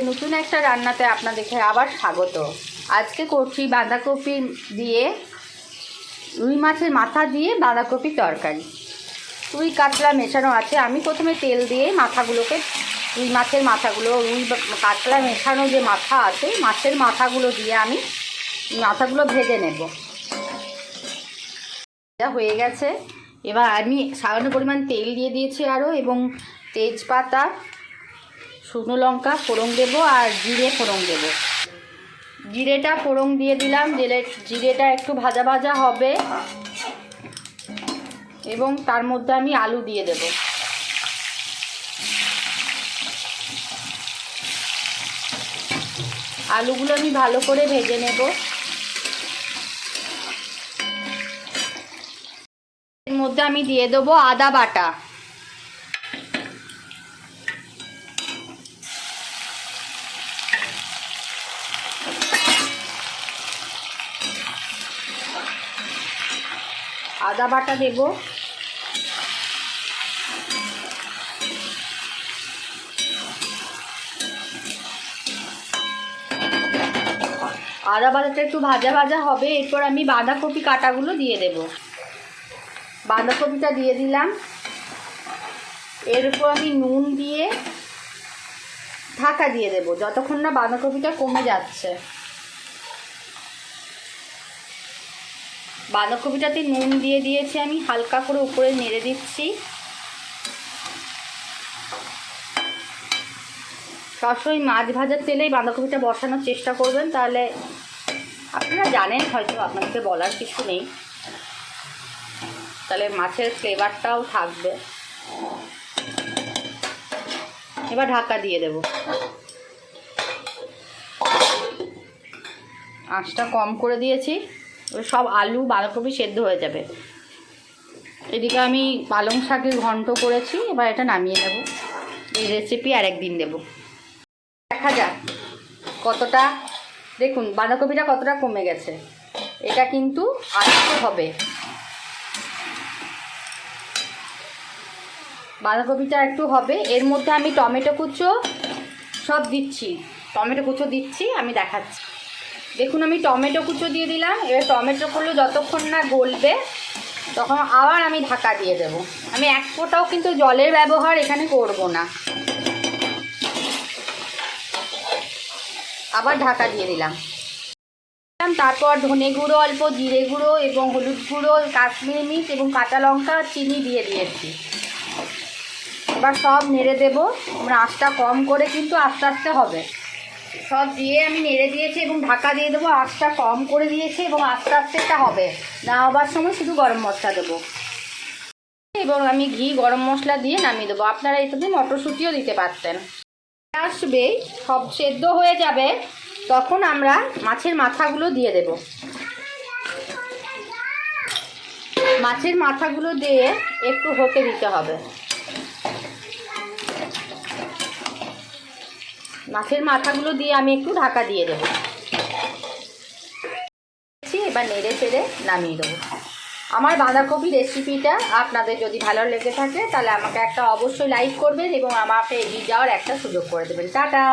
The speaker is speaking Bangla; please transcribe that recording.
নতুন একটা রান্নাতে আপনাদেরকে আবার স্বাগত। আজকে করছি বাঁধাকপি দিয়ে রুই মাছের মাথা দিয়ে বাঁধাকপি তরকারি। রুই কাতলা মেশানো আছে। আমি প্রথমে তেল দিয়ে মাথাগুলোকে, রুই মাছের মাথাগুলো, রুই কাতলা মেশানো যে মাথা আছে মাছের মাথাগুলো দিয়ে আমি মাথাগুলো ভেজে নেব। এটা হয়ে গেছে। এবার আমি সামান্য পরিমাণ তেল দিয়ে দিয়েছি আরও, এবং তেজপাতা, শুকনো লঙ্কা ফোড়ন দেবো আর জিরে ফোড়ন দেবো। জিরেটা ফোড়ন দিয়ে দিলাম। জিরেটা একটু ভাজা ভাজা হবে এবং তার মধ্যে আমি আলু দিয়ে দেব। আলুগুলো আমি ভালো করে ভেজে নেব। এর মধ্যে আমি দিয়ে দেবো আদা বাটা, আদা বাটা দেব। আদা বাটাটা একটু ভাজা ভাজা হবে। এরপর আমি বাঁধাকপি কাটাগুলো দিয়ে দেব। বাঁধাকপিটা দিয়ে দিলাম। এরপর আমি নুন দিয়ে ঢাকা দিয়ে দেব যতক্ষণ না বাঁধাকপিটা কমে যাচ্ছে। বাঁধাকপিটাতে নুন দিয়ে দিয়েছি আমি, হালকা করে উপরে নেড়ে দিচ্ছি। সবসময় মাছ ভাজার তেলেই বাঁধাকপিটা বসানোর চেষ্টা করবেন, তাহলে আপনারা জানেন হয়তো, আপনাদেরকে বলার কিছু নেই, তাহলে মাছের ফ্লেভারটাও থাকবে। এবার ঢাকা দিয়ে দেব। আঁচটা কম করে দিয়েছি। সব আলু বাঁধাকপি সেদ্ধ হয়ে যাবে। এদিকে আমি পালং শাকের ঘন্ট করেছি, এবার এটা নামিয়ে নেব। এই রেসিপি আর একদিন দেব। দেখা যাক কতটা, দেখুন বাঁধাকপিটা কতটা কমে গেছে। এটা কিন্তু আস্তে হবে। বাঁধাকপিটা একটু হবে। এর মধ্যে আমি টমেটো কুচো সব দিচ্ছি, টমেটো কুচো দিচ্ছি, আমি দেখাচ্ছি। দেখুন আমি টমেটো কুচো দিয়ে দিলাম। এবার টমেটোগুলো যতক্ষণ না গলবে তখন আবার আমি ঢাকা দিয়ে দেব। আমি এক ফোঁটাও কিন্তু জলের ব্যবহার এখানে করব না। আবার ঢাকা দিয়ে দিলাম। তারপর ধনে গুঁড়ো অল্প, জিরে গুঁড়ো এবং হলুদ গুঁড়ো, কাশ্মীরি মির্চ এবং কাঁচা লঙ্কা, চিনি দিয়ে দিয়েছি। এবার সব নেড়ে দেবো। আমরা আঁচটা কম করে কিন্তু আস্তে আস্তে হবে। সব দিয়ে আমি নেড়ে দিয়েছি এবং ঢাকা দিয়ে দেবো। আঁচটা কম করে দিয়েছি এবং আস্তে আস্তে এটা হবে। না হবার সময় শুধু গরম মশলা দেবো এবং আমি ঘি গরম মশলা দিয়ে নামিয়ে দেবো। আপনারা এটাতে মটরশুঁটিও দিতে পারতেন। আসবে, সব সেদ্ধ হয়ে যাবে, তখন আমরা মাছের মাথাগুলো দিয়ে দেব। মাছের মাথাগুলো দিয়ে একটু হতে দিতে হবে। মাছের মাথাগুলো দিয়ে আমি একটু ঢাকা দিয়ে দেবো। এবার নেড়ে চেড়ে নামিয়ে দেবো। আমার বাঁধাকপি রেসিপিটা আপনাদের যদি ভালো লেগে থাকে তাহলে আমাকে একটা অবশ্যই লাইক করবেন এবং আমাকে এগিয়ে যাওয়ার একটা সুযোগ করে দেবেন। টাটা।